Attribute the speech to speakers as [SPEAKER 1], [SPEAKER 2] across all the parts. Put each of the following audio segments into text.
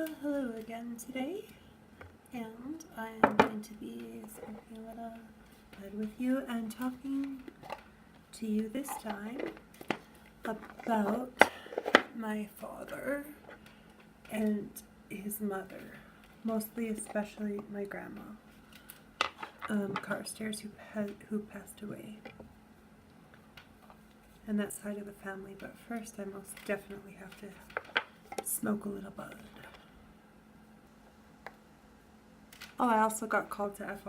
[SPEAKER 1] Well, hello again today, and I am going to be smoking a little bud with you and talking to you this time about my father and his mother, mostly especially my grandma, Carstairs, who passed away, and that side of the family. But first, I most definitely have to smoke a little bud. Oh, I also got told to F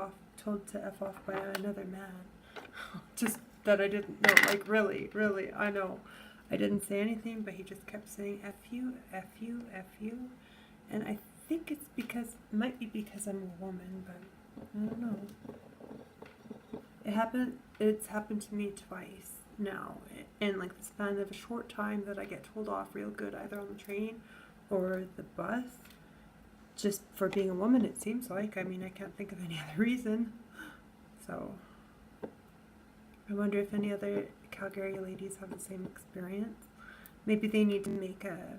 [SPEAKER 1] off by another man. Just that I didn't know, like really, I know. I didn't say anything, but he just kept saying F you, F you, F you. And I think it might be because I'm a woman, but I don't know. It's happened to me twice now, in like the span of a short time, that I get told off real good, either on the train or the bus. Just for being a woman, it seems like. I mean, I can't think of any other reason. So, I wonder if any other Calgary ladies have the same experience. Maybe they need to make a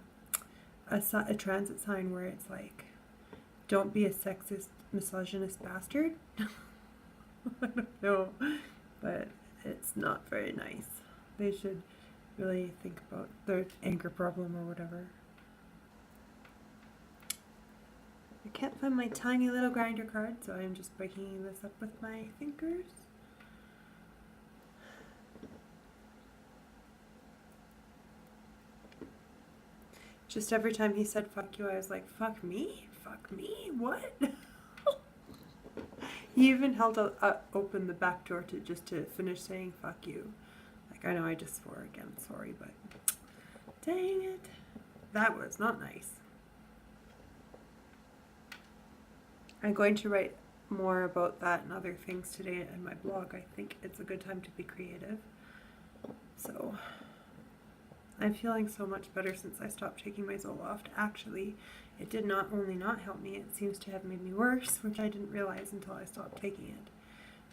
[SPEAKER 1] transit sign where it's like, don't be a sexist, misogynist bastard. I don't know, but it's not very nice. They should really think about their anger problem or whatever. I can't find my tiny little grinder card, so I'm just breaking this up with my fingers. Just every time he said fuck you, I was like, fuck me? Fuck me? What? He even held open the back door to finish saying fuck you. Like, I know I just swore again, sorry, but dang it. That was not nice. I'm going to write more about that and other things today in my blog. I think it's a good time to be creative. So, I'm feeling so much better since I stopped taking my Zoloft. Actually, it did not only not help me, it seems to have made me worse, which I didn't realize until I stopped taking it.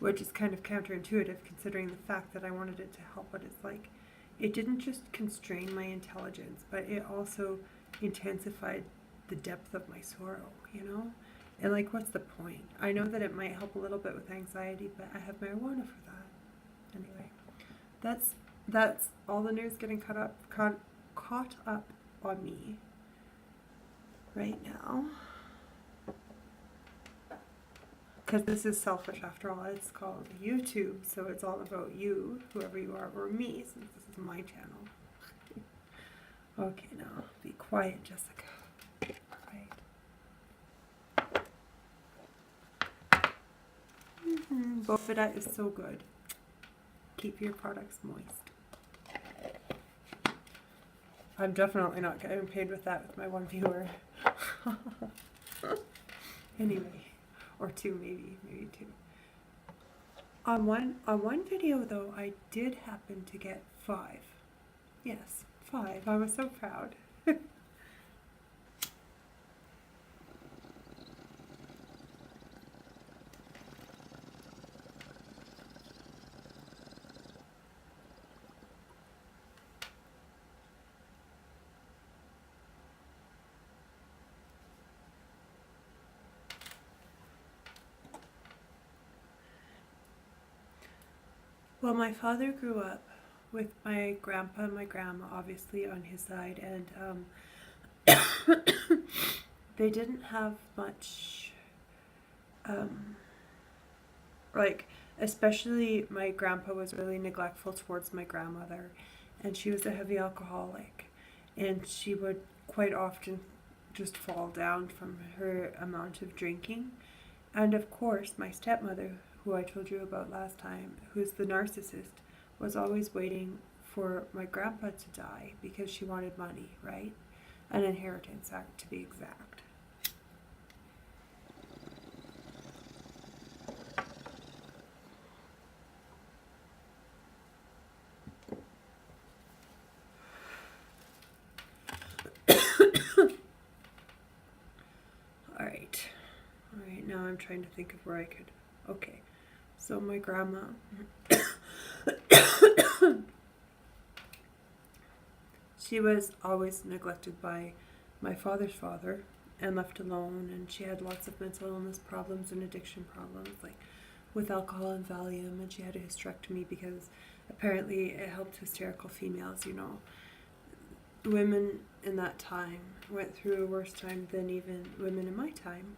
[SPEAKER 1] Which is kind of counterintuitive considering the fact that I wanted it to help, but it's like, it didn't just constrain my intelligence, but it also intensified the depth of my sorrow, you know? And like, what's the point? I know that it might help a little bit with anxiety, but I have marijuana for that. Anyway, that's all the news getting caught up on me right now. Because this is selfish after all. It's called YouTube, so it's all about you, whoever you are, or me, since this is my channel. Okay, now be quiet, Jessica. Bofida is so good. Keep your products moist. I'm definitely not getting paid with that with my one viewer. Anyway, or two, maybe two. On one video though, I did happen to get 5. Yes, 5. I was so proud. Well, my father grew up with my grandpa and my grandma, obviously, on his side, and they didn't have much, like, especially my grandpa was really neglectful towards my grandmother, and she was a heavy alcoholic, and she would quite often just fall down from her amount of drinking. And of course, my stepmother, who I told you about last time, who's the narcissist, was always waiting for my grandpa to die because she wanted money, right? An inheritance, to be exact. Alright, now I'm trying to think of where I could. Okay, so my grandma, she was always neglected by my father's father, and left alone, and she had lots of mental illness problems and addiction problems, like with alcohol and Valium, and she had a hysterectomy because apparently it helped hysterical females. You know, women in that time went through a worse time than even women in my time,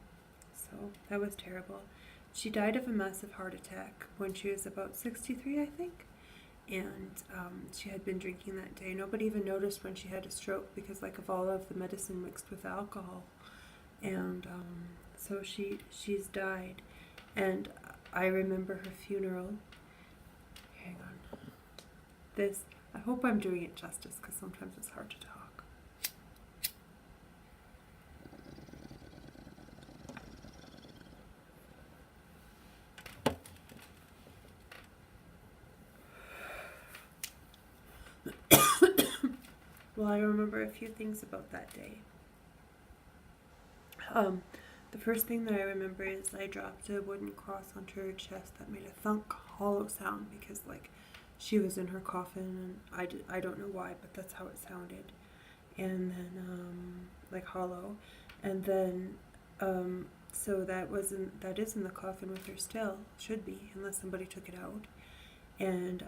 [SPEAKER 1] so that was terrible. She died of a massive heart attack when she was about 63, I think, and she had been drinking that day. Nobody even noticed when she had a stroke because like of all of the medicine mixed with alcohol, and so she's died, and I remember her funeral. Hang on. I hope I'm doing it justice because sometimes it's hard to talk. Well, I remember a few things about that day. The first thing that I remember is I dropped a wooden cross onto her chest that made a thunk, hollow sound because, like, she was in her coffin, and I don't know why, but that's how it sounded. And then, like, hollow. And then, so that is in the coffin with her still, should be, unless somebody took it out. And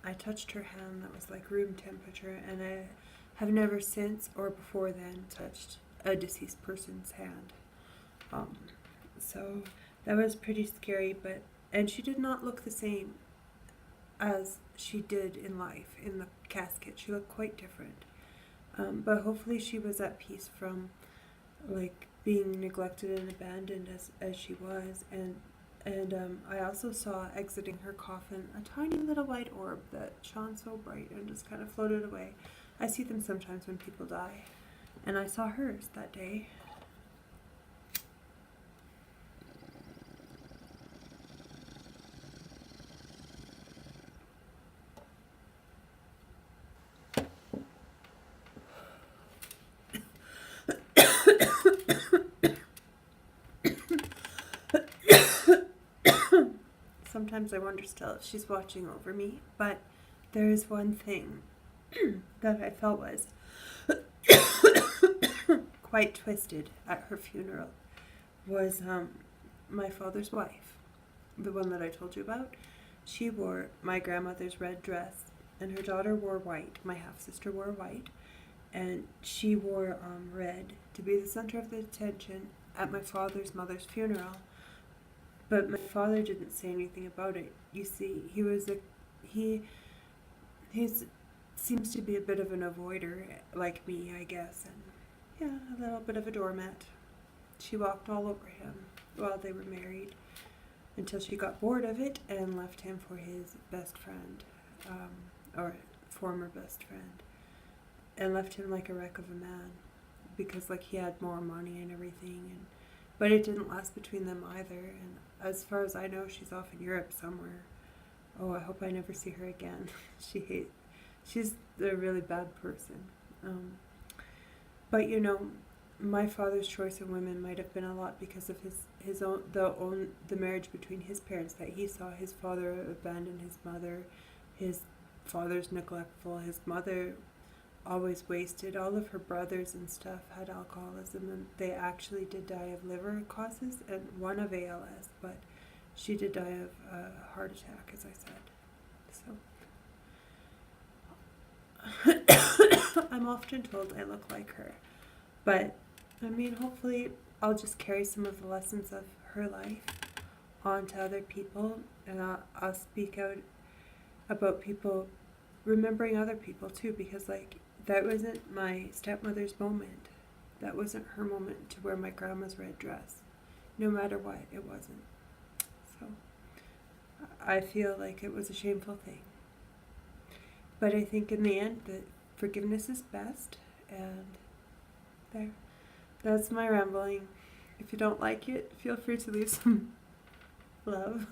[SPEAKER 1] I touched her hand that was like room temperature, and I have never since or before then touched a deceased person's hand. So that was pretty scary, and she did not look the same as she did in life in the casket. She looked quite different. But hopefully she was at peace from like being neglected and abandoned as she was, and I also saw exiting her coffin a tiny little white orb that shone so bright and just kind of floated away. I see them sometimes when people die, and I saw hers that day. Sometimes I wonder still if she's watching over me, but there is one thing that I felt was quite twisted at her funeral was my father's wife, the one that I told you about. She wore my grandmother's red dress, and her daughter wore white. My half-sister wore white, and she wore red to be the center of the attention at my father's mother's funeral. But my father didn't say anything about it. You see, he seems to be a bit of an avoider, like me, I guess, and yeah, a little bit of a doormat. She walked all over him while they were married until she got bored of it and left him for his best friend, or former best friend, and left him like a wreck of a man because like he had more money and everything, but it didn't last between them either. And as far as I know, she's off in Europe somewhere. Oh, I hope I never see her again. She's a really bad person. But you know, my father's choice of women might have been a lot because of the marriage between his parents that he saw. His father abandon his mother, his father's neglectful, his mother always wasted. All of her brothers and stuff had alcoholism, and they actually did die of liver causes and one of ALS, but she did die of a heart attack, as I said. So I'm often told I look like her, but I mean, hopefully I'll just carry some of the lessons of her life on to other people, and I'll speak out about people, remembering other people too, because like that wasn't my stepmother's moment. That wasn't her moment to wear my grandma's red dress. No matter what, it wasn't. So I feel like it was a shameful thing. But I think in the end that forgiveness is best, and there. That's my rambling. If you don't like it, feel free to leave some love.